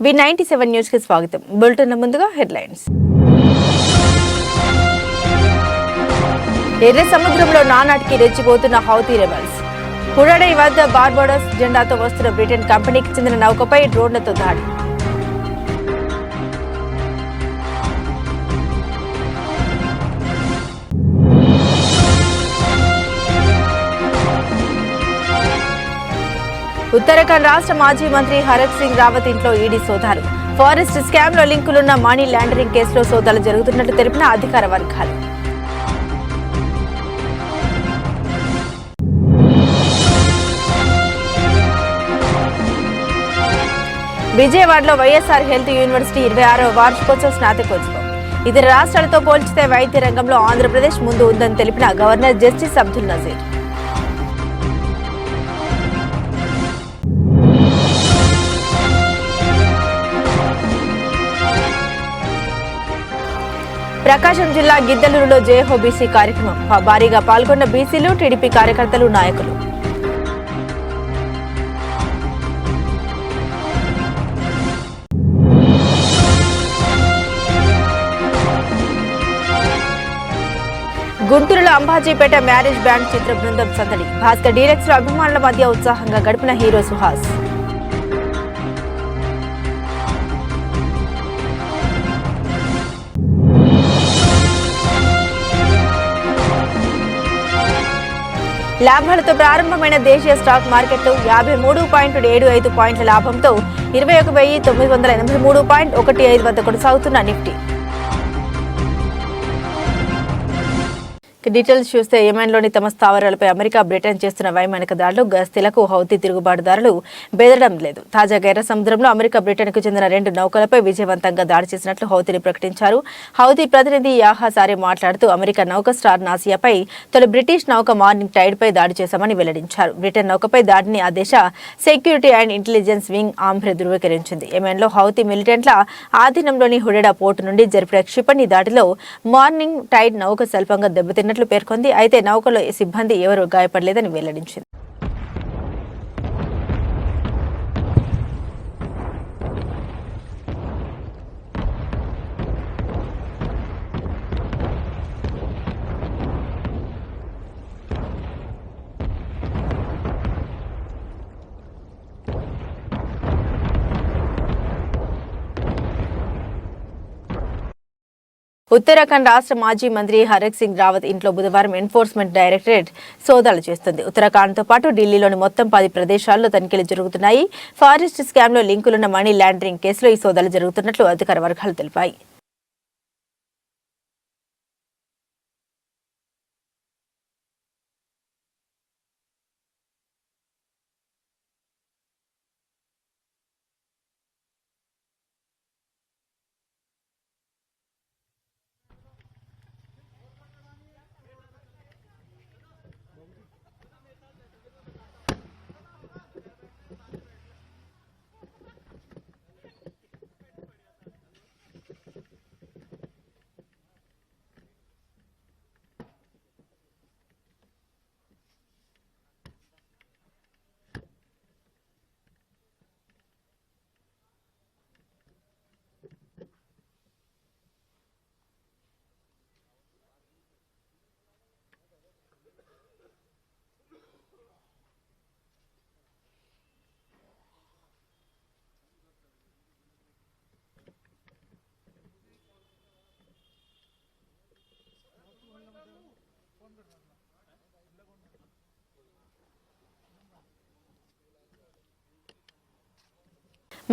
V97 news కి స్వాగతం. Bulletin ముందుగా హెడ్లైన్స్. ఎర్ర సముద్రంలో నానాటికి రెచ్చిపోతున్న హౌతీ రెబల్స్. హుడడై వద్ద బార్బడోస్ జెండాతో వస్తున్న బ్రిటన్ కంపెనీకి చెందిన నౌకపై డ్రోన్లతో దాడి. ఉత్తరాఖండ్ రాష్ట్ర మాజీ మంత్రి హరక్ సింగ్ రావత్ ఇంట్లో ఈడీ సోదాలు. ఫారెస్ట్ స్కామ్ లో లింకులున్న మనీ లాండరింగ్ కేసులో సోదాలు జరుగుతున్నట్లు తెలిపిన అధికార వర్గాలు. విజయవాడలో వైఎస్ఆర్ హెల్త్ యూనివర్సిటీ 26వ వార్షికోత్సవ స్నాతకోత్సవం. ఇతర రాష్ట్రాలతో పోల్చితే వైద్య రంగంలో ఆంధ్రప్రదేశ్ ముందు ఉందని తెలిపిన గవర్నర్ జస్టిస్ అబ్దుల్ నజీర్. ప్రకాశం జిల్లా గిద్దలూరులో జయహో బీసీ కార్యక్రమం. భారీగా పాల్గొన్న బీసీలు, టీడీపీ కార్యకర్తలు, నాయకులు. గుంటూరులో అంబాజీపేట మ్యారేజ్ బ్యాండ్ చిత్ర బృందం సందడి. భాస్కర్ డీలక్స్ లో అభిమానుల మధ్య ఉత్సాహంగా గడిపిన హీరో సుహాస్. లాభాలతో ప్రారంభమైన దేశీయ స్టాక్ మార్కెట్లు 53.75 పాయింట్ల లాభంతో 21,983.15 వద్ద కొనసాగుతున్న నిఫ్టీ. డీటెయిల్స్ చూస్తే యెమెన్లోని తమ స్థావరాలపై అమెరికా, బ్రిటన్ చేస్తున్న వైమానిక దాడులు, గస్తీలకు హౌతీ తిరుగుబాటుదారులు బెదరడం లేదు. తాజాగా ఎర్ర సముద్రంలో అమెరికా, బ్రిటన్కు చెందిన 2 నౌకలపై విజయవంతంగా దాడి చేసినట్లు హౌతీని ప్రకటించారు. హౌతీ ప్రతినిధి యాహా సారే మాట్లాడుతూ అమెరికా నౌక స్టార్ నాసియాపై, తొలి బ్రిటిష్ నౌక మార్నింగ్ టైడ్ పై దాడి చేశామని వెల్లడించారు. బ్రిటన్ నౌకపై దాడిని ఆ దేశ సెక్యూరిటీ అండ్ ఇంటెలిజెన్స్ వింగ్ ఆంధ్ర ధృవీకరించింది. యెమెన్లో హౌతీ మిలిటెంట్ల ఆధీనంలోని హుడేడా పోర్టు నుండి జరిపిన క్షిపణి దాడిలో మార్నింగ్ టైడ్ నౌక స్వల్పంగా దెబ్బతిన్న పేర్కొంది. అయితే నౌకలో సిబ్బంది ఎవరూ గాయపడలేదని వెల్లడించింది. ఉత్తరాఖండ్ రాష్ట్ర మాజీ మంత్రి హరక్ సింగ్ రావత్ ఇంట్లో బుధవారం ఎన్ఫోర్స్మెంట్ డైరెక్టరేట్ సోదాలు చేస్తుంది. ఉత్తరాఖండ్తో పాటు ఢిల్లీలోని మొత్తం 10 ప్రదేశాల్లో తనిఖీలు జరుగుతున్నాయి. ఫారెస్ట్ స్కామ్లో లింకులున్న మనీ లాండరింగ్ కేసులో ఈ సోదాలు జరుగుతున్నట్లు అధికార వర్గాలు తెలిపాయి.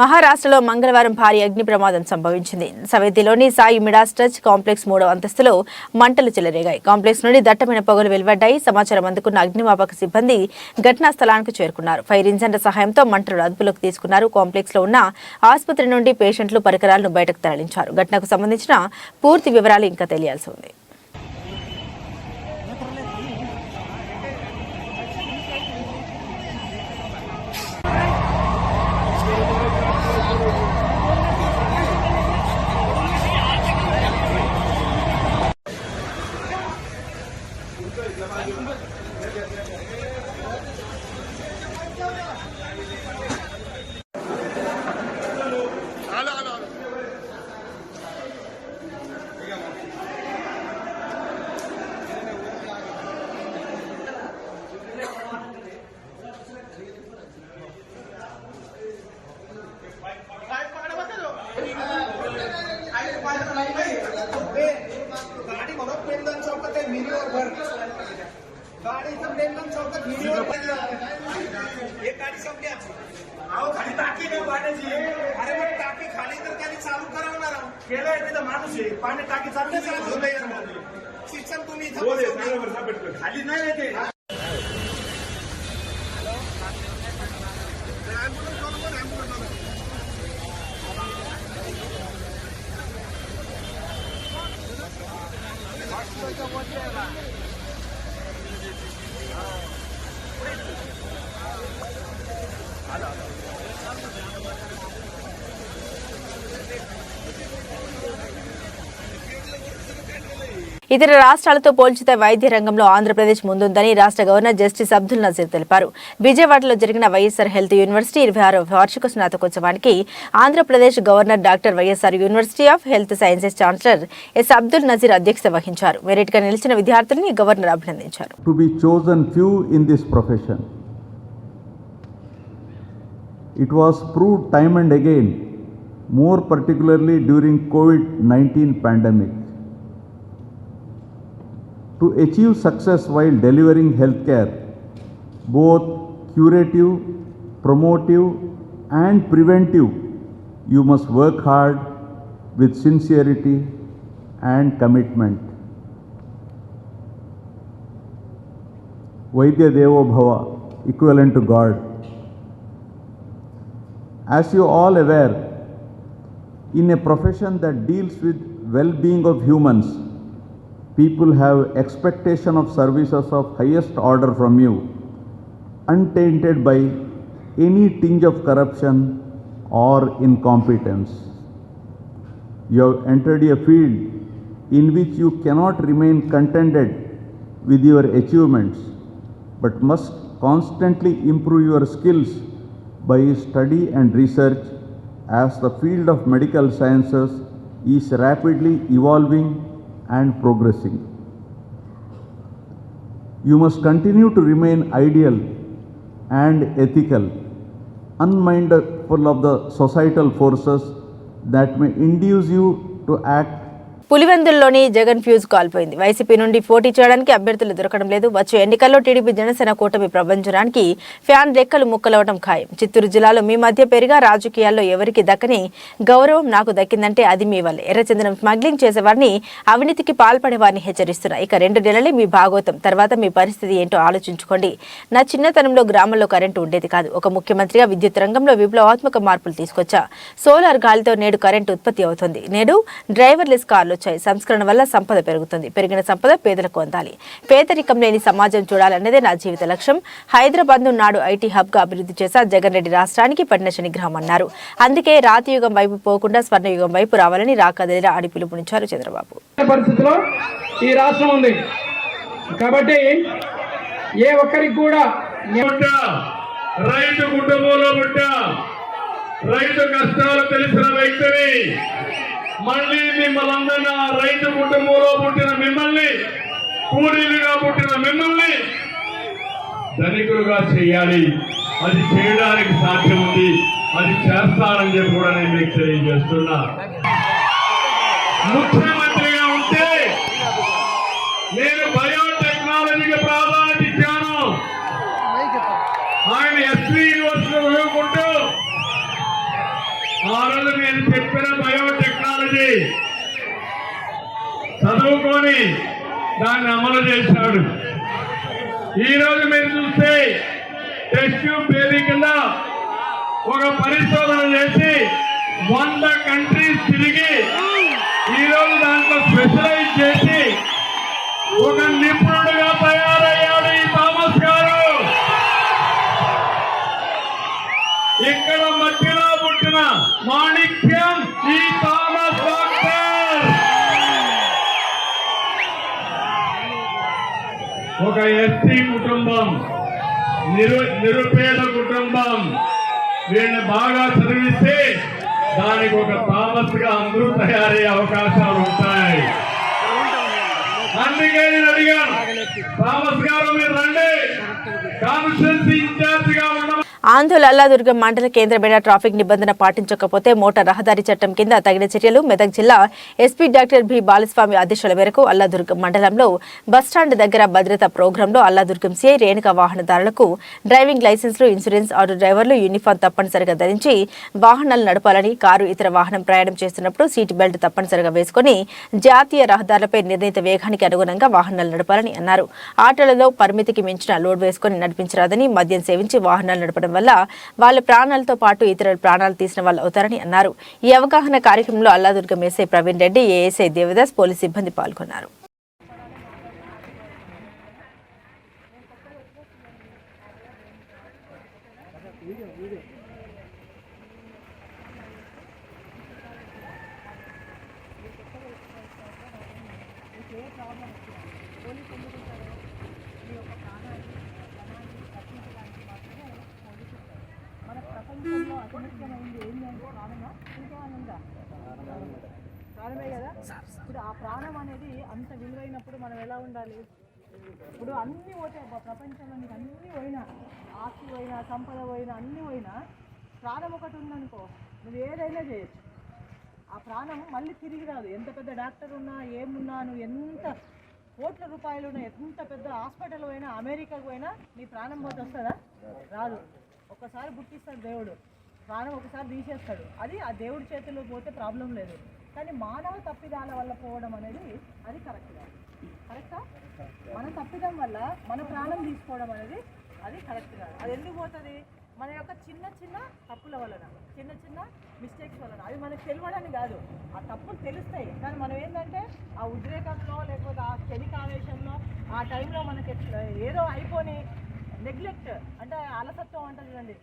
మహారాష్ట్రలో మంగళవారం భారీ అగ్ని ప్రమాదం సంభవించింది. సవేదిలోని సాయి మిడాస్ టచ్ కాంప్లెక్స్ 3వ అంతస్తులో మంటలు చెలరేగాయి. కాంప్లెక్స్ నుండి దట్టమైన పొగలు వెలువడ్డాయి. సమాచారం అందుకున్న అగ్నిమాపక సిబ్బంది ఘటనా స్థలానికి చేరుకున్నారు. ఫైర్ ఇంజన్ల సహాయంతో మంటలు అదుపులోకి తీసుకున్నారు. కాంప్లెక్స్ లో ఉన్న ఆసుపత్రి నుండి పేషెంట్లు, పరికరాలను బయటకు తరలించారు. ఘటనకు సంబంధించిన పూర్తి వివరాలు ఇంకా తెలియాల్సి ఉంది. गाड़ी सब एकदम चौकट वीडियो एक गाड़ी संपली अहो खाली टाकी नाही पाण्याची अरे मग टाकी खाली तर त्यांनी चालू करवणार केलंय तिथं माणूस आहे पाणी टाकी चालू शिक्षण तुम्ही खाली नाही येते ఇతర రాష్ట్రాలతో పోల్చితే వైద్య రంగంలో ఆంధ్రప్రదేశ్ ముందుందని రాష్ట్ర గవర్నర్ జస్టిస్ అబ్దుల్ నజీర్ తెలిపారు. విజయవాడలో జరిగిన వైఎస్ఆర్ హెల్త్ యూనివర్సిటీ 26వ వార్షిక స్నాతకోత్సవానికి Andhra Pradesh governor doctor YSR university of health sciences chancellor S Abdul Nazeer అధ్యక్షత వహించారు. మెరిట్ గా నిలిచిన విద్యార్థులను గవర్నర్ అభినందించారు. To be chosen few in this profession. It was proved time and again, more particularly during COVID-19 pandemic. To achieve success while delivering healthcare, both curative, promotive and preventive, you must work hard with sincerity and commitment. Vaidya Devo Bhava, equivalent to God. As you all aware, in a profession that deals with well-being of humans, people have expectation of services of highest order from you, untainted by any tinge of corruption or incompetence. You have entered a field in which you cannot remain contented with your achievements, but must constantly improve your skills by study and research, as the field of medical sciences is rapidly evolving and progressing. You must continue to remain ideal and ethical, unmindful of the societal forces that may induce you to act. పులివెందుల్లోని Jagan fuse కాల్పోయింది. YCP నుండి పోటీ చేయడానికి అభ్యర్థులు దొరకడం లేదు. వచ్చే ఎన్నికల్లో టీడీపీ జనసేన కూటమి ప్రభంజనానికి ఫ్యాన్ రెక్కలు ముక్కలవడం ఖాయం. చిత్తూరు జిల్లాలో మీ మధ్య పెరిగా రాజకీయాల్లో ఎవరికి దక్కని గౌరవం నాకు దక్కిందంటే అది మీ వల్లే. ఎర్రచందనం స్మగ్లింగ్ చేసేవారిని, అవినీతికి పాల్పడే వారిని హెచ్చరిస్తున్నా. ఇక 2 నెలలే మీ భాగోతం, తర్వాత మీ పరిస్థితి ఏంటో ఆలోచించుకోండి. నా చిన్నతనంలో గ్రామంలో కరెంటు ఉండేది కాదు. ఒక ముఖ్యమంత్రిగా విద్యుత్ రంగంలో విప్లవాత్మక మార్పులు తీసుకొచ్చా. సోలార్ గాలితో నేడు కరెంటు ఉత్పత్తి అవుతుంది. నేడు డ్రైవర్లెస్ కార్లు. సంస్కరణ వల్ల సంపద పెరుగుతుంది. పెరిగిన సంపద పేదలకు అందాలి. పేదరికం లేని సమాజం చూడాలన్నదే నా జీవిత లక్ష్యం. హైదరాబాద్ ను నాడు ఐటీ హబ్ గా అభివృద్ధి చేశా. జగన్ రెడ్డి రాష్ట్రానికి పడిన శనిగ్రహం అన్నారు. అందుకే రాతియుగం వైపు పోకుండా స్వర్ణయుగం వైపు రావాలని రాకదలిరా అని పిలుపునిచ్చారు చంద్రబాబు. పరిస్థితిలో ఈ రాష్ట్రం ఉంది కాబట్టి ఏ ఒక్కరికి కూడా రైతు కుటుంబంలో పుట్టా, రైతు కష్టాలు తెలిసిన వ్యక్తిని మళ్ళీ మిమ్మల్ని అందరినీ రైతు కుటుంబంలో పుట్టిన మిమ్మల్ని, కూలీలుగా పుట్టిన మిమ్మల్ని ధనికులుగా చేయాలి. అది చేయడానికి సాధ్యం ఉంది. అది చేస్తానని చెప్పి కూడా నేను మీకు తెలియజేస్తున్నా. ముఖ్యమంత్రిగా ఉంటే నేను బయోటెక్నాలజీకి ప్రాధాన్యత ఇచ్చాను. ఆయన ఎస్వి యూనివర్సిటీ చదువుకుంటూ ఆ రోజు నేను చెప్పిన బయోటెక్నాలజీ చదువుకొని దాన్ని అమలు చేశాడు. ఈరోజు మీరు చూస్తే టెస్ట్ ట్యూబ్ బేబీ కింద ఒక పరిశోధన చేసి 100 కంట్రీస్ తిరిగి ఈరోజు దాంట్లో స్పెషలైజ్ చేసి ఒక నిపుణుడుగా తయారయ్యాడు ఈ థామస్ గారు. ఇక్కడ మధ్యలో పుట్టిన మాణిక్యం ఈ థామస్ డాక్టర్. ఒక ఎస్టీ కుటుంబం, నిరుపేద కుటుంబం, వీళ్ళని బాగా చదివిస్తే దానికి ఒక థామస్ గా అందరూ తయారయ్యే అవకాశాలు ఉంటాయి. అందుకే నేను అడిగాను, థామస్ గారు మీరు రండి, కాన్స్టిట్యుయెన్సీ ఇన్ఛార్జ్ గా ఉన్న ఆందోళన అల్లాదుర్గం మండల కేంద్రమైన ట్రాఫిక్ నిబంధన పాటించకపోతే మోటార్ రహదారి చట్టం కింద తగిన చర్యలు. మెదక్ జిల్లా ఎస్పీ డాక్టర్ బి బాలస్వామి ఆదేశాల మేరకు అల్లాదుర్గం మండలంలో బస్టాండ్ దగ్గర భద్రతా ప్రోగ్రాంలో అల్లాదుర్గం సిఐ రేణుక వాహనదారులకు డ్రైవింగ్ లైసెన్సులు, ఇన్సూరెన్స్, ఆటో డ్రైవర్లు యూనిఫామ్ తప్పనిసరిగా ధరించి వాహనాలు నడపాలని, కారు ఇతర వాహనం ప్రయాణం చేస్తున్నప్పుడు సీట్ బెల్ట్ తప్పనిసరిగా వేసుకుని జాతీయ రహదారులపై నిర్ణీత వేగానికి అనుగుణంగా వాహనాలు నడపాలని అన్నారు. ఆటోలలో పరిమితికి మించిన లోడ్ వేసుకుని నడిపించరాదని, మద్యం సేవించి వాహనాలు నడపడం వల్ల వాళ్ళ ప్రాణాలతో పాటు ఇతరుల ప్రాణాలు తీసిన వాళ్ళు అవుతారని అన్నారు. ఈ అవగాహన కార్యక్రమంలో Alladurgam SI Praveen Reddy, ASI Devadas, police సిబ్బంది పాల్గొన్నారు. ప్రపంచంలో అతిముఖ్యమైనది ఏంటి అంటే ప్రాణమా, ఇంకేమైనా ఉందా? ప్రాణమే కదా. ఇప్పుడు ఆ ప్రాణం అనేది అంత విలువైనప్పుడు మనం ఎలా ఉండాలి? ఇప్పుడు అన్నీ పోతాయి ప్రపంచంలో, నీకు అన్నీ పోయినా, ఆస్తి పోయినా, సంపద పోయినా, అన్నీ పోయినా, ప్రాణం ఒకటి ఉందనుకో, నువ్వు ఏదైనా చేయొచ్చు. ఆ ప్రాణం మళ్ళీ తిరిగి రాదు. ఎంత పెద్ద డాక్టర్ ఉన్నా, ఏమున్నా, నువ్వు ఎంత కోట్ల రూపాయలు ఉన్నా, ఎంత పెద్ద హాస్పిటల్ పోయినా, అమెరికాకు పోయినా నీ ప్రాణం పోతే వస్తుందా? రాదు. ఒక్కసారి పుట్టిస్తాడు దేవుడు, ప్రాణం ఒకసారి తీసేస్తాడు. అది ఆ దేవుడి చేతిలో పోతే ప్రాబ్లం లేదు. కానీ మానవ తప్పిదాల వల్ల పోవడం అనేది అది కరెక్ట్గా కరెక్టా? మన తప్పిదం వల్ల మన ప్రాణం తీసుకోవడం అనేది అది కరెక్ట్ కాదు. అది ఎందుకు పోతుంది? మన యొక్క చిన్న చిన్న తప్పుల వలన, చిన్న చిన్న మిస్టేక్స్ వలన. అది మనకు తెలియడానికి కాదు, ఆ తప్పులు తెలుస్తాయి. కానీ మనం ఏంటంటే ఆ ఉద్రేకంలో, లేకపోతే ఆ క్షణిక ఆవేశంలో, ఆ టైంలో మనకి ఏదో అయిపోయి నెగ్లెక్ట్ అంటే అలసత్వం అంటే చూడండి,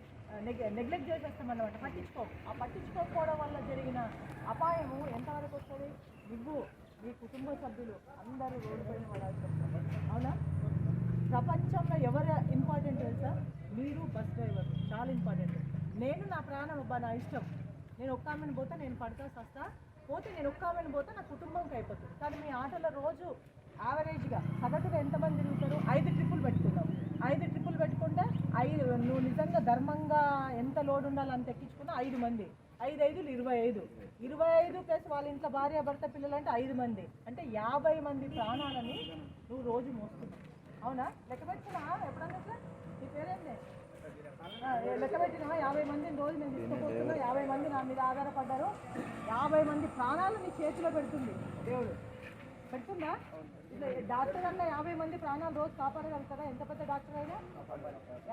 నెగ్లెక్ట్ చేసేస్తామన్నమాట, ఆ పట్టించుకోకపోవడం వల్ల జరిగిన అపాయము ఎంతవరకు వస్తుంది? నువ్వు, మీ కుటుంబ సభ్యులు అందరూ రోడ్డు పైన పడాల్సి వస్తుంది. అవునా? ప్రపంచంలో ఎవరు ఇంపార్టెంట్ తెలుసా? మీరు, బస్ డ్రైవర్ చాలా ఇంపార్టెంట్. నేను నా ప్రాణం నా ఇష్టం, నేను ఒక్క ఆమెను పోతే నేను పడతా సస్తా, పోతే నేను ఒక్క ఆమెను పోతే నా కుటుంబంకి అయిపోతుంది. కానీ మీ ఆటోలో రోజు యావరేజ్గా సగటుగా ఎంతమంది తిరుగుతారు? 5 ట్రిప్పులు పెట్టుకున్నావు. 5 ట్రిప్పులు పెట్టుకుంటే నువ్వు నిజంగా ధర్మంగా ఎంత లోడ్ ఉండాలో అంత ఎక్కించుకున్నా 5 మంది, 5 5లు 25, 25 ప్లస్ వాళ్ళ ఇంట్లో భార్య భర్త పిల్లలు అంటే 5 మంది, అంటే 50 మంది ప్రాణాలని నువ్వు రోజు మోస్తున్నావు. అవునా? లెక్క పెట్టినా ఎప్పుడన్నా? నీ పేరేంటి? లెక్క పెట్టినా 50 మందిని రోజు నేను తీసుకుపోతున్నా, 50 మంది నా మీద ఆధారపడ్డారు, 50 మంది ప్రాణాలు నీ చేతిలో పెడుతుంది దేవుడు. పెడుతుందా? డాక్టర్ అన్న 50 మంది ప్రాణాలు రోజు కాపాడగలుగుతారా? ఎంత పెద్ద డాక్టర్ అయినా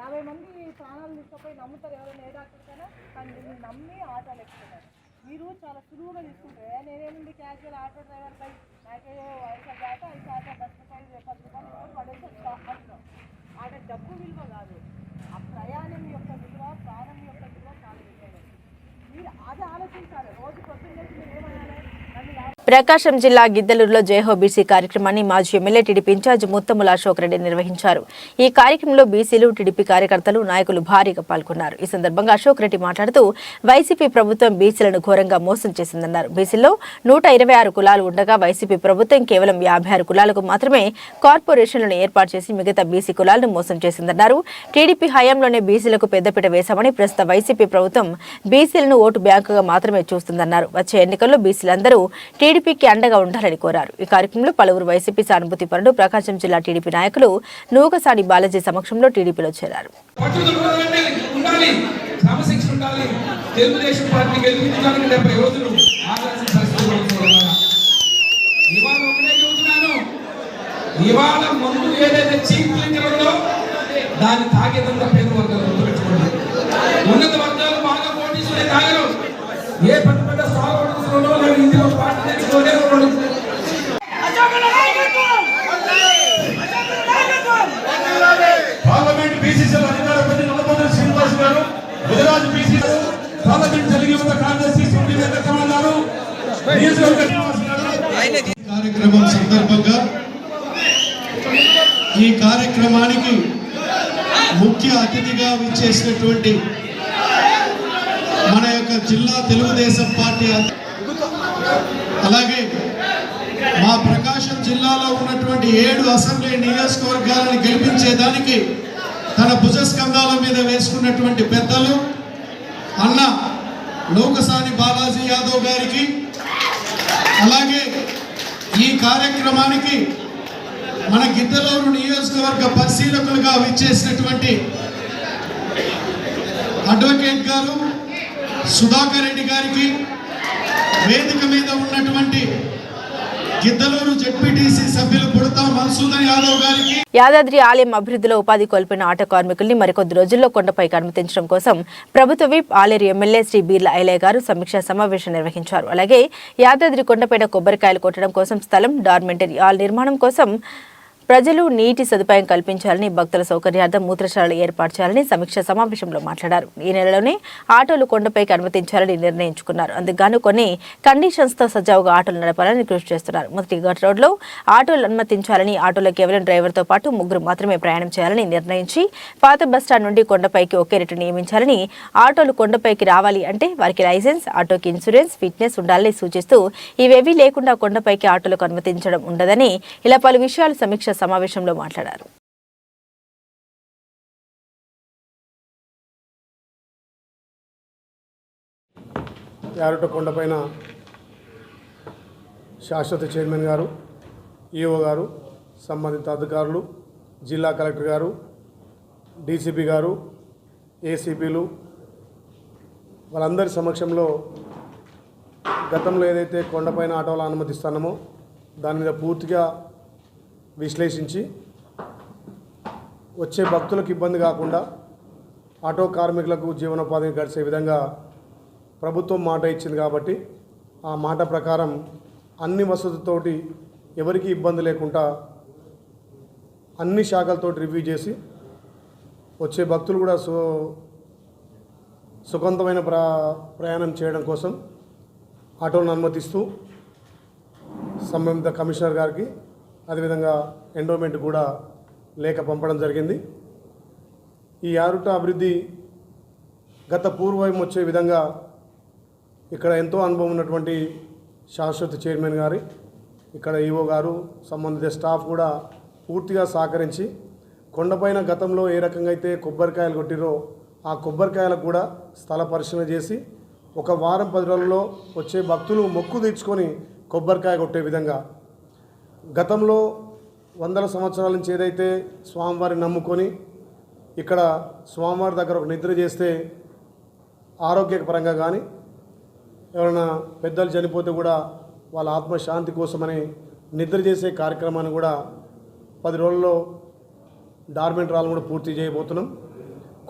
50 మంది ప్రాణాలు తీసుకుపోయి నమ్ముతారు ఎవరైనా, ఏ డాక్టర్కైనా. కానీ మీరు నమ్మి ఆటోలు ఎక్కుతున్నారు. మీరు చాలా సులువుగా తీసుకుంటారు. నేనేమింది క్యాజువల్ ఆటో డ్రైవర్ పై నాకే వయసు దాట 5 శాతం బస్ రూపాయలు 10 రూపాయలు పడేసి అంటున్నాం. ఆట డబ్బు విలువ కాదు, ఆ ప్రయాణం యొక్క విలువ, ప్రాణం యొక్క విలువ చాలా విలువైనది. మీరు అది ఆలోచించాలి. రోజు పొద్దున్న మీరు ఏమనాలి? ప్రకాశం జిల్లా గిద్దలూరులో జయహో బీసీ కార్యక్రమాన్ని మాజీ MLA TDP incharge Muthamula Ashok Reddy నిర్వహించారు. ఈ కార్యక్రమంలో బీసీలు, టీడీపీ కార్యకర్తలు, నాయకులు భారీగా పాల్గొన్నారు. ఈ సందర్భంగా అశోక్ రెడ్డి మాట్లాడుతూ వైసీపీ ప్రభుత్వం బీసీలను ఘోరంగా మోసం చేసిందన్నారు. బీసీల్లో 126 కులాలు ఉండగా వైసీపీ ప్రభుత్వం కేవలం 56 కులాలకు మాత్రమే కార్పొరేషన్లను ఏర్పాటు చేసి మిగతా బీసీ కులాలను మోసం చేసిందన్నారు. టీడీపీ హయాంలోనే బీసీలకు పెద్దపీట వేశామని, ప్రస్తుత వైసీపీ ప్రభుత్వం బీసీలను ఓటు బ్యాంకుగా మాత్రమే చూస్తుందన్నారు. వచ్చే ఎన్నికల్లో బీసీలందరూ టీడీపీకి అండగా ఉండాలని కోరారు. ఈ కార్యక్రమంలో పలువురు వైసీపీ సానుభూతి పరుడు, ప్రకాశం జిల్లా టీడీపీ నాయకులు నూకసాని బాలాజీ సమక్షంలో టీడీపీలో చేరారు. ఏ పెద్ద పెద్ద స్థాయిలో ఇందులో పార్టీ తెచ్చుకోలేదు. పార్లమెంట్ బీసీసీలో అధికార ప్రతినిధి నల్లపల్లి శ్రీనివాస్ గారు, గుజరాత్ బీసీ పార్లమెంట్ తెలుగు యువత కాంగ్రెస్ కార్యక్రమం సందర్భంగా ఈ కార్యక్రమానికి ముఖ్య అతిథిగా విచ్చేసినటువంటి మన యొక్క జిల్లా తెలుగుదేశం పార్టీ, అలాగే మా ప్రకాశం జిల్లాలో ఉన్నటువంటి 7 అసెంబ్లీ నియోజకవర్గాలను గెలిపించేదానికి తన భుజస్కంధాల మీద వేసుకున్నటువంటి పెద్దలు అన్న లోకసాని బాలాజీ యాదవ్ గారికి, అలాగే ఈ కార్యక్రమానికి మన గిద్దలూరు నియోజకవర్గ పరిశీలకులుగా విచ్చేసినటువంటి అడ్వకేట్ గారు సుధాకర్ రెడ్డి గారికి, వేదిక మీద ఉన్నటువంటి గిద్దలూరు జెడ్పీటీసీ సభ్యులు బుడతా మన్సూదన్ యాదవ్ గారికి. యాదాద్రి ఆలయం అభివృద్ధిలో ఉపాధి కోల్పోయిన ఆటో కార్మికుల్ని మరికొద్ది రోజుల్లో కొండపైకి అనుమతించడం కోసం ప్రభుత్వ విప్ ఆలేరు ఎమ్మెల్యే శ్రీ బీర్ల ఐలయ్య గారు సమీక్షా సమావేశం నిర్వహించారు. అలాగే యాదాద్రి కొండపైన కొబ్బరికాయలు కొట్టడం కోసం స్థలం, డార్మెంటరీ హాల్ నిర్మాణం కోసం ప్రజలు నీటి సదుపాయం కల్పించాలని, భక్తుల సౌకర్యార్థం మూత్రశాలలు ఏర్పాటు చేయాలని సమీక్ష సమావేశంలో మాట్లాడారు. ఈ నెలలోనే ఆటోలు కొండపైకి అనుమతించాలని నిర్ణయించుకున్నారు. అందుకు కొన్ని కండిషన్స్ తో సజావుగా ఆటోలు నడపాలని కృషి చేస్తున్నారు. మొదటి ఘట్ రోడ్లో ఆటోలు అనుమతించాలని, ఆటోలో కేవలం డ్రైవర్తో పాటు 3 మాత్రమే ప్రయాణం చేయాలని నిర్ణయించి పాత బస్టాండ్ నుండి కొండపైకి ఒకే రేటు నియమించాలని, ఆటోలు కొండపైకి రావాలి అంటే వారికి లైసెన్స్, ఆటోకి ఇన్సూరెన్స్, ఫిట్నెస్ ఉండాలని సూచిస్తూ ఇవేవీ లేకుండా కొండపైకి ఆటోలకు అనుమతించడం ఉండదని ఇలా పలు విషయాలు సమీక్ష సమావేశంలో మాట్లాడారు. యారుట కొండపైన శాశ్వత చైర్మన్ గారు, ఈఓ గారు, సంబంధిత అధికారులు, జిల్లా కలెక్టర్ గారు, డీసీపీ గారు, ఏసీపీలు వాళ్ళందరి సమక్షంలో గతంలో ఏదైతే కొండపైన ఆటోలు అనుమతిస్తున్నామో దాని మీద పూర్తిగా విశ్లేషించి వచ్చే భక్తులకు ఇబ్బంది కాకుండా ఆటో కార్మికులకు జీవనోపాధిని గడిచే విధంగా ప్రభుత్వం మాట ఇచ్చింది కాబట్టి ఆ మాట ప్రకారం అన్ని వసతులతోటి ఎవరికి ఇబ్బంది లేకుండా అన్ని శాఖలతో రివ్యూ చేసి వచ్చే భక్తులు కూడా సుఖవంతమైన ప్రయాణం చేయడం కోసం ఆటోలను అనుమతిస్తూ సంబంధిత కమిషనర్ గారికి అదేవిధంగా ఎండోమెంట్ కూడా లేఖ పంపడం జరిగింది. ఈ యారుట అభివృద్ధి గత పూర్వం వచ్చే విధంగా ఇక్కడ ఎంతో అనుభవం ఉన్నటువంటి శాశ్వత చైర్మన్ గారి, ఇక్కడ ఈఓ గారు, సంబంధిత స్టాఫ్ కూడా పూర్తిగా సహకరించి కొండపైన గతంలో ఏ రకంగా అయితే కొబ్బరికాయలు కొట్టిరో ఆ కొబ్బరికాయలకు కూడా స్థల పరిశీలన చేసి 1 వారం 10 రోజుల్లో వచ్చే భక్తులు మొక్కు తీర్చుకొని కొబ్బరికాయ కొట్టే విధంగా, గతంలో 100 సంవత్సరాల నుంచి ఏదైతే స్వామివారిని నమ్ముకొని ఇక్కడ స్వామివారి దగ్గర ఒక నిద్ర చేస్తే ఆరోగ్యపరంగా కానీ ఎవరైనా పెద్దలు చనిపోతే కూడా వాళ్ళ ఆత్మశాంతి కోసమని నిద్ర చేసే కార్యక్రమాన్ని కూడా 10 రోజుల్లో డార్మెంట్ రాళ్ళు కూడా పూర్తి చేయబోతున్నాం.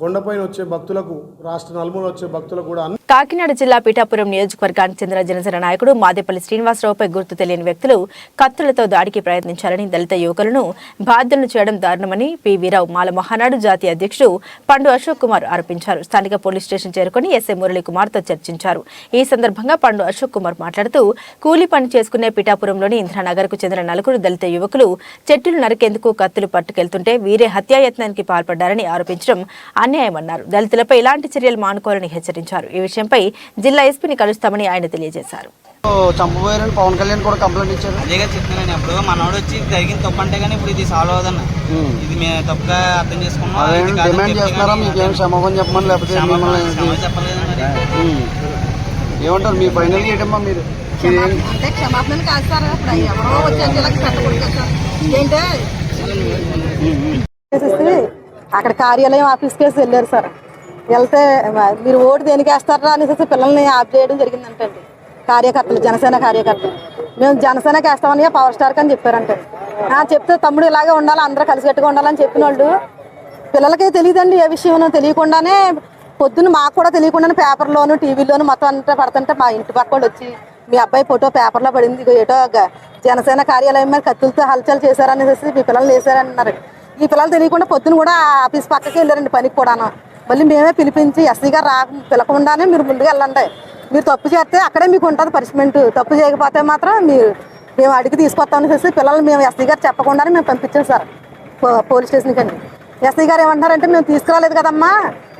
కొండపైన వచ్చే భక్తులకు, రాష్ట్ర నలుమూల వచ్చే భక్తులకు కూడా కాకినాడ జిల్లా పీఠాపురం నియోజకవర్గానికి చెందిన జనసేన నాయకుడు మాదేపల్లి శ్రీనివాసరావుపై గుర్తు తెలియని వ్యక్తులు కత్తులతో దాడికి ప్రయత్నించాలని, దళిత యువకులను బాధ్యులను చేయడం దారుణమని పి.వి.రావు మాల మహానాడు జాతీయ అధ్యక్షుడు పండు అశోక్ కుమార్ ఆరోపించారు. స్థానిక పోలీస్ స్టేషన్ చేరుకుని ఎస్ఐ మురళీకుమార్తో చర్చించారు. ఈ సందర్భంగా పండు అశోక్ కుమార్ మాట్లాడుతూ కూలీ పని చేసుకునే పీఠాపురంలోని ఇంద్రానగర్కు చెందిన 4 దళిత యువకులు చెట్టులు నరికేందుకు కత్తులు పట్టుకెళ్తుంటే వీరే హత్యాయత్నానికి పాల్పడ్డారని ఆరోపించడం అన్యాయమన్నారు. దళితులపై ఇలాంటి చర్యలు మానుకోవాలని హెచ్చరించారు. ఈ విషయంపై జిల్లా ఎస్పీని కలుస్తామని ఆయన తెలియజేశారు. చంపబోయారని పవన్ కళ్యాణ్ కూడా కంప్లైంట్ ఇచ్చారు. అదేగా చెప్తున్నాను, అప్పుడు మనోడు వచ్చి జరిగిన తప్పు అంటే కానీ ఇప్పుడు ఇది సాల్వ్ అవుదన్న, ఇది మేము తప్పుగా అర్థం చేసుకున్నాం. డిమాండ్ చేస్తున్నారా మీకేం క్షమాపణ చెప్పమని, లేకపోతే ఏమంటారు మీ ఫైనల్ ఏంటమ్మా? మీరు అంటే క్షమాపణ కాదు సార్, అప్పుడు ఎవరో వచ్చి అక్కడ కార్యాలయం ఆఫీస్ కేసు వెళ్ళారు సార్. వెళ్తే మీరు ఓటు దేనికి వేస్తారా అనేసి పిల్లల్ని ఆఫ్ చేయడం జరిగిందంటండి. కార్యకర్తలు, జనసేన కార్యకర్తలు, మేము జనసేనకి వేస్తామని పవర్ స్టార్కి అని చెప్పారంటే చెప్తే తమ్ముడు ఇలాగే ఉండాలి, అందరూ కలిసికట్టుగా ఉండాలని చెప్పిన వాళ్ళు పిల్లలకే తెలియదండి. ఏ విషయం తెలియకుండానే పొద్దున్న మాకు కూడా తెలియకుండానే పేపర్లోను టీవీలోను మొత్తం అంతా పడుతుంటే మా ఇంటి పక్క వాళ్ళు వచ్చి మీ అబ్బాయి ఫోటో పేపర్లో పడింది, ఏటో జనసేన కార్యాలయం మీద కత్తులతో హల్చల్ చేశారనేసి మీ పిల్లలు వేసారన్నారు. ఈ పిల్లలు తెలియకుండా పొద్దున్న కూడా ఆఫీస్ పక్కకి వెళ్ళారండి పనికి కూడాను. మళ్ళీ మేమే పిలిపించి ఎస్సీ గారు పిలకుండానే మీరు ముందుకు వెళ్ళండి, మీరు తప్పు చేస్తే అక్కడే మీకు ఉంటుంది పనిష్మెంట్, తప్పు చేయకపోతే మాత్రం మేము అడిగి తీసుకొస్తామని చెప్పి పిల్లలు మేము ఎస్సీ గారు చెప్పకుండానే మేము పంపించాం సార్ పోలీస్ స్టేషన్కి అండి. ఎస్ఐ గారు ఏమంటారంటే మేము తీసుకురాలేదు కదమ్మా,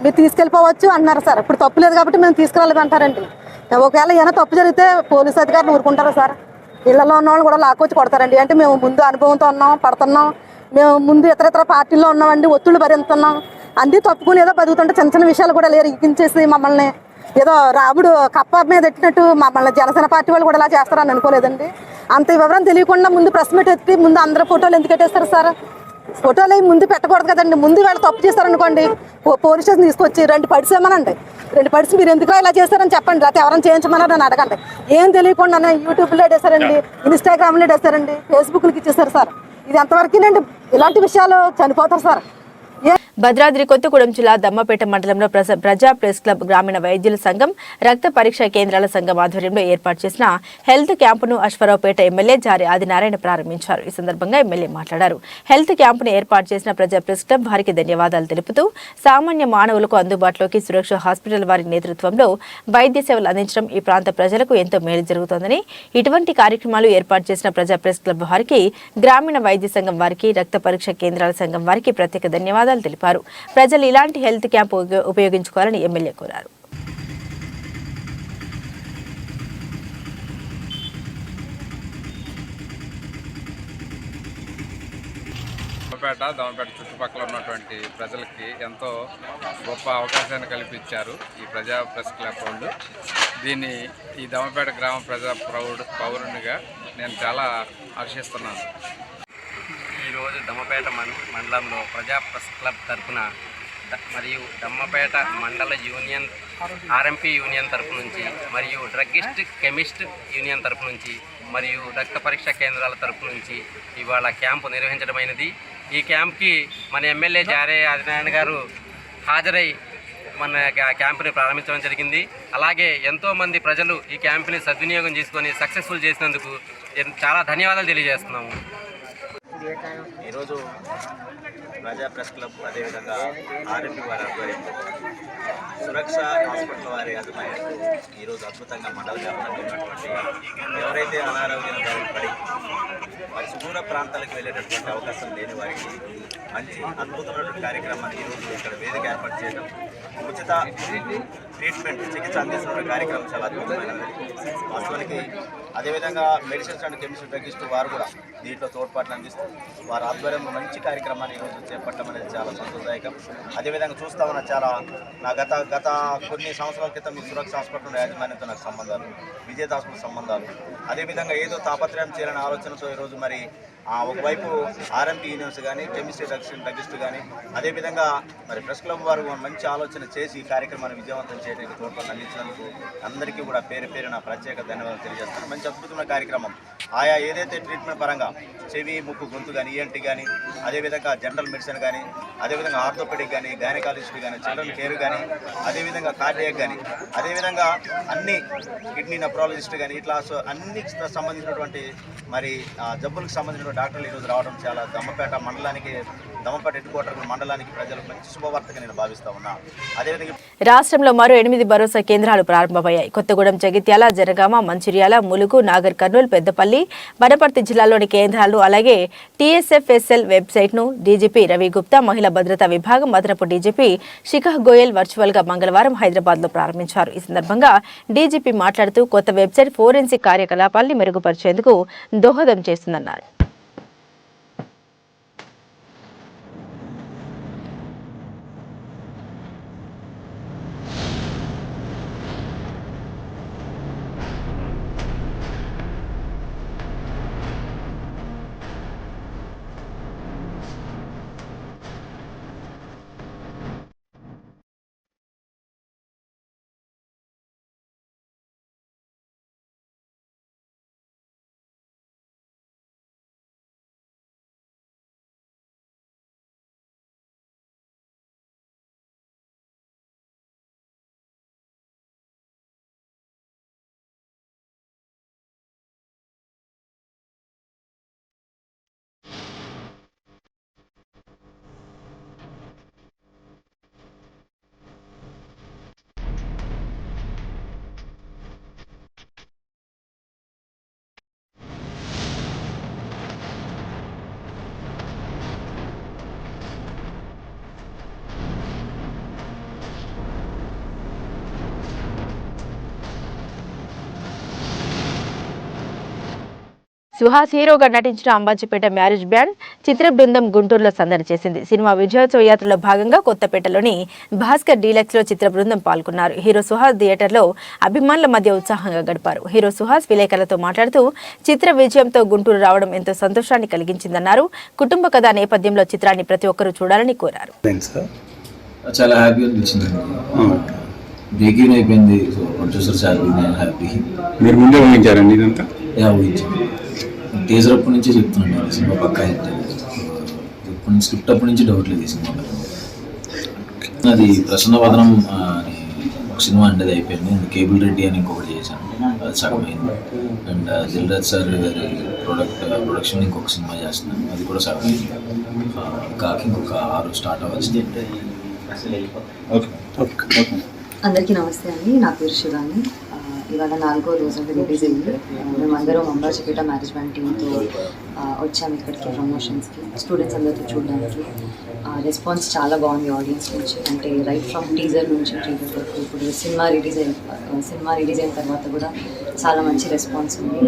మీరు తీసుకెళ్ళిపోవచ్చు అన్నారు సార్. ఇప్పుడు తప్పు లేదు కాబట్టి మేము తీసుకురాలేదు అంటారండి. ఒకవేళ ఏమైనా తప్పు జరిగితే పోలీసు అధికారులు ఊరుకుంటారా సార్? ఇళ్లలో ఉన్న వాళ్ళు కూడా లాక్కొచ్చి కొడతారండి. అంటే మేము ముందు అనుభవంతో ఉన్నాం, పడుతున్నాం, మేము ముందు ఇతర పార్టీల్లో ఉన్నామండి, ఒత్తిళ్ళు భరిస్తున్నాం, అన్నీ తప్పుకుని ఏదో బతుకుతుంటే చిన్న చిన్న విషయాలు కూడా లేరు ఇప్పించేసి మమ్మల్ని ఏదో రాముడు కప్ప మీద ఎట్టినట్టు మమ్మల్ని జనసేన పార్టీ వాళ్ళు కూడా ఇలా చేస్తారని అనుకోలేదండి. అంత వివరం తెలియకుండా ముందు ప్రెస్ మీట్ ఎత్తి ముందు అందరూ ఫోటోలు ఎందుకు పెట్టేస్తారు సార్? ఫోటోలు అవి ముందు పెట్టకూడదు కదండి. ముందు వీళ్ళు తప్పు చేస్తారనుకోండి పోలీస్ స్టేషన్ తీసుకొచ్చి 2 పడిసేమనండి. 2 పడిసి మీరు ఎందుకు ఇలా చేస్తారని చెప్పండి, లేకపోతే ఎవరైనా చేయించమన్నారు అని అడగండి. ఏం తెలియకుండా యూట్యూబ్లో వేసారండి, ఇన్స్టాగ్రామ్లో వేసారండి, ఫేస్బుక్లకి ఇచ్చేసారు సార్. ఇది ఎంతవరకునండి? ఇలాంటి విషయాలు చనిపోతారు సార్. భద్రాద్రి కొత్తగూడెం జిల్లా దమ్మపేట మండలంలో ప్రజా ప్రెస్ క్లబ్, గ్రామీణ వైద్యుల సంఘం, రక్త పరీక్ష కేంద్రాల సంఘం ఆధ్వర్యంలో ఏర్పాటు చేసిన హెల్త్ క్యాంపును అశ్వరావుపేట ఎమ్మెల్యే జారి ఆదినారాయణ ప్రారంభించారు. ఈ సందర్భంగా ఎమ్మెల్యే మాట్లాడారు. హెల్త్ క్యాంపును ఏర్పాటు చేసిన ప్రజా ప్రెస్ క్లబ్ వారికి ధన్యవాదాలు తెలుపుతూ సామాన్య మానవులకు అందుబాటులోకి సురక్ష హాస్పిటల్ వారి నేతృత్వంలో వైద్య సేవలు అందించడం ఈ ప్రాంత ప్రజలకు ఎంతో మేలు జరుగుతోందని, ఇటువంటి కార్యక్రమాలు ఏర్పాటు చేసిన ప్రజా ప్రెస్ క్లబ్ వారికి, గ్రామీణ వైద్య సంఘం వారికి, రక్త పరీక్ష కేంద్రాల సంఘం వారికి ప్రత్యేక ధన్యవాదాలు తెలిపారు. ప్రజలు ఇలాంటి హెల్త్ క్యాంప్ ఉపయోగించుకోవాలని ఎమ్మెల్యే కోరారు. దమ్మపేట చుట్టుపక్కల ఉన్నటువంటి ప్రజలకి ఎంతో గొప్ప అవకాశాన్ని కల్పించారు ఈ ప్రజా ప్రెస్ క్లబ్ వాళ్ళు. దీన్ని ఈ దమ్మపేట గ్రామ ప్రజా పౌరునిగా నేను చాలా హర్షిస్తున్నాను. ఈరోజు దమ్మపేట మండలంలో ప్రజా ప్రెస్ క్లబ్ తరఫున మరియు దమ్మపేట మండల యూనియన్ ఆర్ఎంపీ యూనియన్ తరఫు నుంచి మరియు డ్రగ్గిస్ట్ కెమిస్ట్ యూనియన్ తరఫు నుంచి మరియు రక్త పరీక్ష కేంద్రాల తరఫు నుంచి ఇవాళ క్యాంపు నిర్వహించడమైనది. ఈ క్యాంప్కి మన ఎమ్మెల్యే జారే ఆదినారాయణ గారు హాజరై మన క్యాంపుని ప్రారంభించడం జరిగింది. అలాగే ఎంతోమంది ప్రజలు ఈ క్యాంపుని సద్వినియోగం చేసుకొని సక్సెస్ఫుల్ చేసినందుకు చాలా ధన్యవాదాలు తెలియజేస్తున్నాము. ఈరోజు ప్రజా ప్రెస్ క్లబ్ అదేవిధంగా ఆర్ఎంపీ వారి ఆధ్వర్యంలో సురక్ష హాస్పిటల్ వారి అభిమానులు ఈరోజు అద్భుతంగా మండల వ్యాప్తంగా ఉన్నటువంటి ఎవరైతే అనారోగ్యం పడి మరి సుదూర ప్రాంతాలకు వెళ్ళేటటువంటి అవకాశం లేని వారికి మంచి అద్భుతమైనటువంటి కార్యక్రమాన్ని ఈరోజు ఇక్కడ వేదిక ఏర్పాటు చేయడం, ఉచిత ట్రీట్మెంట్ చికిత్స అందిస్తున్న కార్యక్రమం చాలా అద్భుతమైనది వాస్తవానికి. అదేవిధంగా మెడిసిన్స్ అండ్ కెమిస్ట్రీ డ్రగిస్ట్ వారు కూడా దీంట్లో తోడ్పాట్లు అందిస్తూ వారి ఆధ్వర్యంలో మంచి కార్యక్రమాన్ని ఈరోజు చేపట్టడం అనేది చాలా సంతోషదాయకం. అదేవిధంగా చూస్తా ఉన్న చాలా నా గత కొన్ని సంవత్సరాల క్రితం ఈ సురక్ష హాస్పిటల్ యాజమాన్యంతో నాకు సంబంధాలు, విజేత హాస్పిటల్ సంబంధాలు, అదేవిధంగా ఏదో తాపత్రయం చేయాలనే ఆలోచనతో ఈరోజు మరి ఒకవైపు ఆర్ఎంపీ యూనియన్స్ కానీ, కెమిస్ట్రీ డ్రగిస్ట్ కానీ, అదేవిధంగా మరి ప్రెస్ క్లబ్ వారు మంచి ఆలోచన చేసి ఈ కార్యక్రమాన్ని విజయవంతం చేయడానికి తోడ్పాటు అందించినందుకు అందరికీ కూడా పేరు పేరున ప్రత్యేక ధన్యవాదాలు తెలియజేస్తాను. మంచి అద్భుతమైన కార్యక్రమం. ఆయా ఏదైతే ట్రీట్మెంట్ పరంగా చెవి, ముక్కు, గొంతు కానీ, ఈఎన్టీ కానీ, అదేవిధంగా జనరల్ మెడిసిన్ కానీ, అదేవిధంగా ఆర్థోపెడిక్ కానీ, గైనకాలజిస్ట్ కానీ, చిల్డ్రన్ కేర్ కానీ, అదేవిధంగా కార్డియాక్ కానీ, అదేవిధంగా అన్ని కిడ్నీ నెఫ్రాలజిస్ట్ కానీ, ఇట్లా అన్నికి సంబంధించినటువంటి మరి జబ్బులకు సంబంధించిన డాక్టర్లు ఈరోజు రావడం చాలా దమ్మపేట మండలానికి, దమ్మపేట హెడ్ క్వార్టర్ మండలానికి ప్రజలకు మంచి శుభవార్తగా నేను భావిస్తా ఉన్నా. అదేవిధంగా రాష్ట్రంలో మరో 8 భరోసా కేంద్రాలు ప్రారంభమయ్యాయి. కొత్తగూడెం, జగిత్యాల, జనగామ, మంచిర్యాల, ములుగు, నాగర్ కర్నూలు, పెద్దపల్లి, వనపర్తి జిల్లాల్లోని కేంద్రాలు, అలాగే టీఎస్ఎఫ్ఎస్ఎల్ వెబ్సైట్ను డీజీపీ రవి గుప్తా, మహిళా భద్రతా విభాగం అదనపు డీజీపీ శిఖా గోయల్ వర్చువల్గా మంగళవారం హైదరాబాద్లో ప్రారంభించారు. ఈ సందర్భంగా డీజీపీ మాట్లాడుతూ కొత్త వెబ్సైట్ ఫోరెన్సిక్ కార్యకలాపాల్ని మెరుగుపరిచేందుకు దోహదం చేస్తుందన్నారు. సుహాస్ హీరోగా నటించిన అంబాజీపేట మ్యారేజ్ బ్యాండ్ చిత్ర బృందం గుంటూరులో సందడి చేసింది. సినిమా విజయోత్సవ యాత్రలో భాగంగా కొత్తపేటలోని భాస్కర్ డీలక్స్ లో చిత్ర బృందం పాల్గొన్నారు. హీరో సుహాస్ థియేటర్లో అభిమానుల మధ్య ఉత్సాహంగా గడిపారు. హీరో సుహాస్ విలేకరులతో మాట్లాడుతూ చిత్ర విజయంతో గుంటూరు రావడం ఎంతో సంతోషాన్ని కలిగించిందన్నారు. కుటుంబ కథ నేపథ్యంలో చిత్రాన్ని ప్రతి ఒక్కరూ చూడాలని కోరారు. చాలా హ్యాపీగా అనిపించిందండి. బ్రేకింగ్ అయిపోయింది. సో ప్రొడ్యూసర్స్ హ్యాపీ, నేను హ్యాపీ. మీరు ముందే ఊహించారండి ఇదంతా? ఊహించాను. టీజర్ అప్పటి నుంచే చెప్తున్నాను సినిమా పక్కా అయిపోయింది. ఇప్పటి నుంచి స్క్రిప్ట్ అప్పటి నుంచి డౌట్ లేదు ఈ సినిమా. అది ప్రసన్నవదనం అని ఒక సినిమా అండి, అది అయిపోయింది. కేబుల్ రెడ్డి అని ఇంకొకటి చేశాను, అది సగం అయింది. అండ్ దిల్రాజ్ సార్ గారి ప్రొడక్షన్ ఇంకొక సినిమా చేస్తున్నాను, అది కూడా సగం అయింది. కాకి ఇంకొక 6 స్టార్ట్ అవ్వచ్చు. అందరికీ నమస్తే అండి. నా పేరు శివాని. ఇవాళ 4వ రోజు రిలీజ్ అయ్యింది. మేమందరం అంబాజీపేట మ్యారేజ్ బ్యాండ్ టీంతో వచ్చాము ఇక్కడికి ప్రమోషన్స్కి, స్టూడెంట్స్ అందరితో చూడడానికి. రెస్పాన్స్ చాలా బాగుంది ఆడియన్స్ నుంచి. అంటే రైట్ ఫ్రమ్ టీజర్ నుంచి ట్రైలర్ వరకు ఇప్పుడు సినిమా రిలీజ్ అయిన తర్వాత కూడా చాలా మంచి రెస్పాన్స్ ఉంది.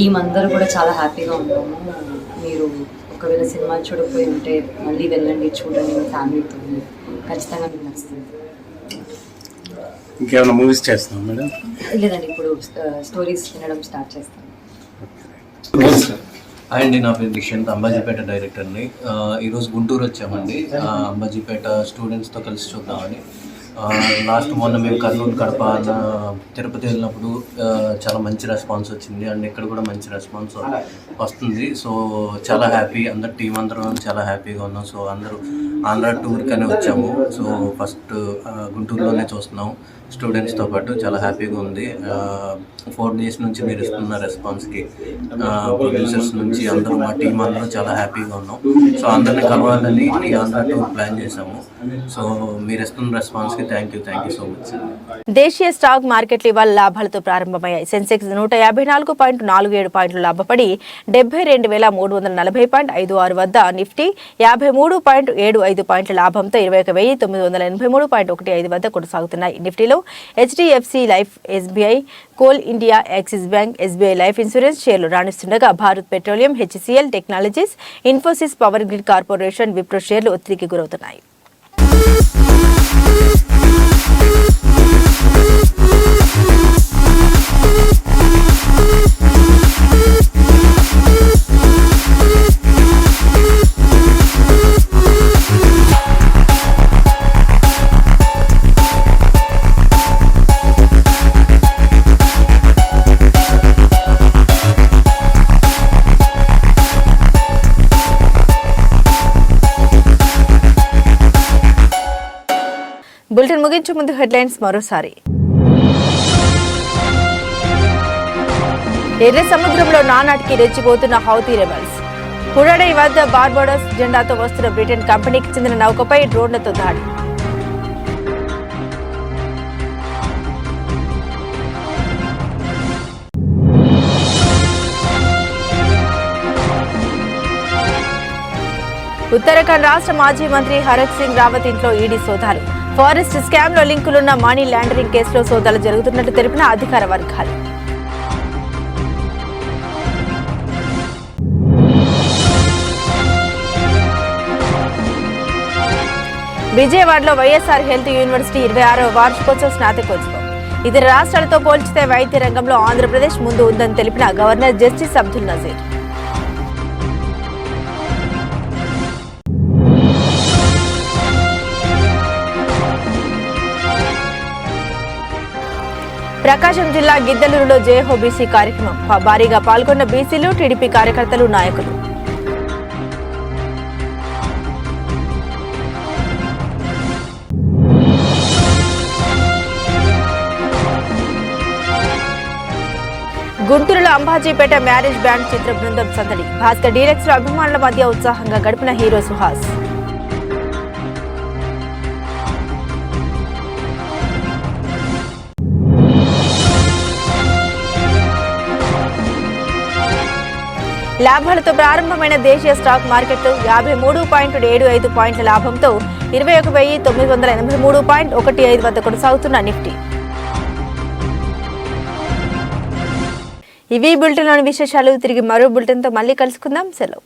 టీం అందరూ కూడా చాలా హ్యాపీగా ఉన్నాము. మీరు ఒకవేళ సినిమా చూడకపోయి ఉంటే మళ్ళీ వెళ్ళండి, చూడండి మీ ఫ్యామిలీతో, ఖచ్చితంగా మీకు నచ్చుతుంది. ఇంకేమైనా మూవీస్ చేస్తున్నాం మేడం? లేదండి, ఇప్పుడు స్టోరీస్ వినడం స్టార్ట్ చేస్తాను. అండి, నా పేరు నిశాంత్, అంబాజీపేట డైరెక్టర్ని. ఈరోజు గుంటూరు వచ్చామండి. అంబాజీపేట స్టూడెంట్స్తో కలిసి చూద్దామని. మొన్న మేము కర్నూలు, కడప, తిరుపతి వెళ్ళినప్పుడు చాలా మంచి రెస్పాన్స్ వచ్చింది. అండ్ ఇక్కడ కూడా మంచి రెస్పాన్స్ వస్తుంది. సో చాలా హ్యాపీ, అందరు టీం అందరం చాలా హ్యాపీగా ఉన్నాం. సో అందరూ ఆంధ్ర టూర్కనే వచ్చాము. సో ఫస్ట్ గుంటూరులోనే చూస్తున్నాం స్టూడెంట్స్తో పాటు. చాలా హ్యాపీగా ఉంది. 4 days నుంచి మీరు ఇస్తున్న రెస్పాన్స్కి ప్రొడ్యూసర్స్ నుంచి అందరూ, మా టీం అందరూ చాలా హ్యాపీగా ఉన్నాం. సో అందరినీ కలవాలని ఈ ఆంధ్ర టూర్ ప్లాన్ చేశాము. సో మీరు ఇస్తున్న రెస్పాన్స్కి థ్యాంక్ యూ సో మచ్. దేశీయ స్టాక్ మార్కెట్లు ఇవాళ లాభాలతో ప్రారంభమయ్యాయి. సెన్సెక్స్ 154.47 పాయింట్లు లాభపడి 72,340.56 వద్ద, నిఫ్టీ 53.75 పాయింట్ల లాభంతో 21,983.15 వద్ద కొనసాగుతున్నాయి. నిఫ్టీలో HDFC life, SBI, coal India, axis bank, SBI life insurance షేర్లు రాణిస్తుండగా Bharat petroleum, HCL technologies, Infosys power grid corporation, Wipro షేర్లు ఒత్తిడికి గురవుతున్నాయి. బులెటిన్ ముగించే ముందు హెడ్లైన్స్ మరోసారి. ఎర్ర సముద్రంలో నానాటికి రెచ్చిపోతున్న హౌతీ రెబల్స్. హుడాడై వద్ద బార్బడోస్ జెండాతో వస్తున్న బ్రిటన్ కంపెనీకి చెందిన నౌకపై డ్రోన్లతో దాడి. ఉత్తరాఖండ్ రాష్ట్ర మాజీ మంత్రి హరక్ సింగ్ రావత్ ఇంట్లో ఈడీ సోదాలు. ఫారెస్ట్ స్కామ్ లో లింకులున్న మనీ లాండరింగ్ కేసులో సోదాలు జరుగుతున్నట్టు తెలిపిన అధికార వర్గాలు. విజయవాడలో వైఎస్ఆర్ హెల్త్ యూనివర్సిటీ 26వ వార్షికోత్సవ స్నాతకోత్సవం. ఇతర రాష్ట్రాలతో పోల్చితే వైద్య రంగంలో ఆంధ్రప్రదేశ్ ముందు ఉందని తెలిపిన గవర్నర్ జస్టిస్ అబ్దుల్ నజీర్. ప్రకాశం జిల్లా గిద్దలూరులో జయహో బీసీ కార్యక్రమం. భారీగా పాల్గొన్న బీసీలు, టీడీపీ కార్యకర్తలు, నాయకులు. గుంటూరులో అంబాజీపేట మ్యారేజ్ బ్యాండ్ చిత్ర బృందం సందడి. భాస్కర్ డీలక్స్ లో అభిమానుల మధ్య ఉత్సాహంగా గడిపిన హీరో సుహాస్. లాభాలతో ప్రారంభమైన దేశీయ స్టాక్ మార్కెట్లు 53.75 పాయింట్ల లాభంతో 21,983.15 వద్ద కొనసాగుతున్న నిఫ్టీ ఇవి బులెటిన్లోని విశేషాలు. తిరిగి మరో బులెటిన్తో మళ్ళీ కలుసుకుందాం. సెలవు.